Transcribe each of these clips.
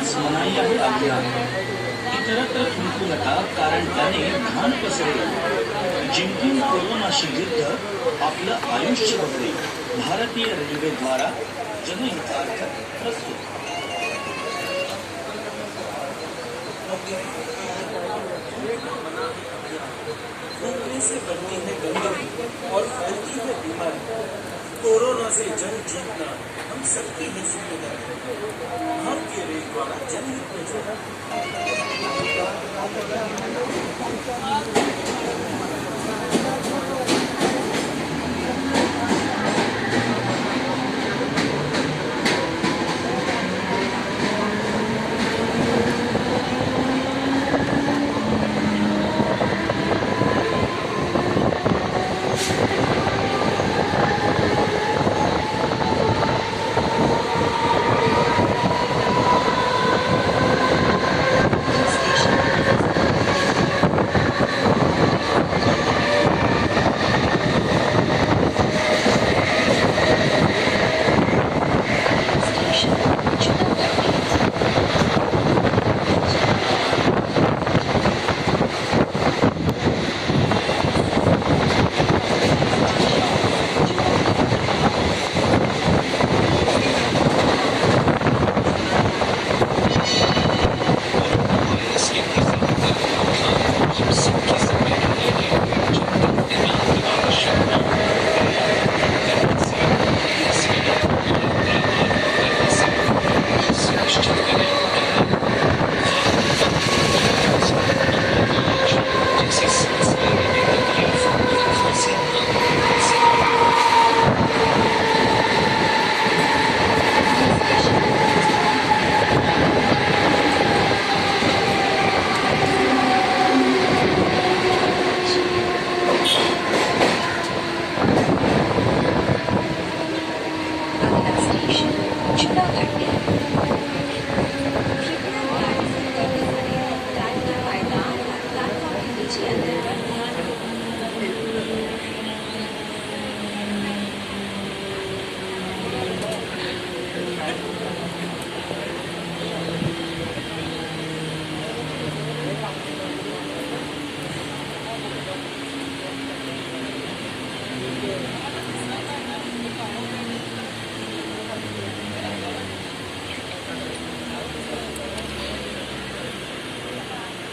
थुंकण्यास मनाई आहे अभियान. इतरत्र थुंकू नका कारण त्याने घाण पसरेल. जिंकून कोरोनाशी युद्ध आपलं आयुष्य बदलेल. भारतीय रेल्वे द्वारा जनहितार्थ प्रस्तुत. थूकने से बढ़ती है गंदगी और फैलती है बीमारी. कोरोना से जंग जीतना हम सबकी ही जिम्मेदारी है. भारतीय रेल द्वारा जनहित में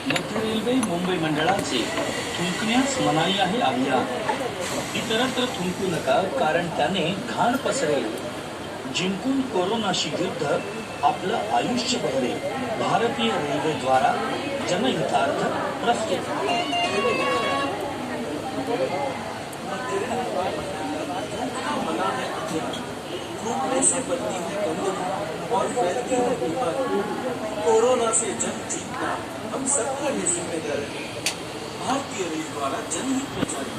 मध्य रेल्वे मुंबई मंडळाचे थुंकण्यास मनाई आहे अभियान. इतरत्र थुंकू नका कारण त्याने घाण पसरेल. जिंकून कोरोनाशी युद्ध आपलं आयुष्य बदलेल. भारतीय रेल्वे द्वारा जनहितार्थ प्रस्तुत. थूकने से बढ़ती है गंदगी और फैलती है बीमारी. कोरोना से जंग जीतना हम सबकी ही जिम्मेदारी है. भारतीय रेल द्वारा जनहित में जारी.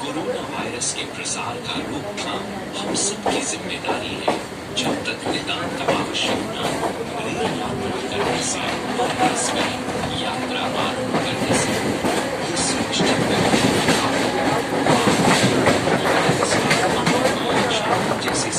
कोरोना वायरस के प्रसार का रोकथाम हम सबकी जिम्मेदारी है. जब तक निदान का आवश्यक न हो, रेल यात्रा करने से इसमें यात्रा आरंभ करने से ये सुनिश्चित करें कि आप जैसे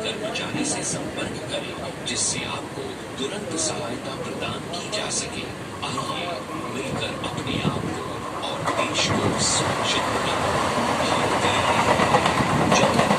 कर्मचारी से संपर्क करें जिससे आपको तुरंत सहायता प्रदान की जा सके। आइए मिलकर अपने आप को और देश को सुरक्षित बनाएं। भारतीय रेलवे, जब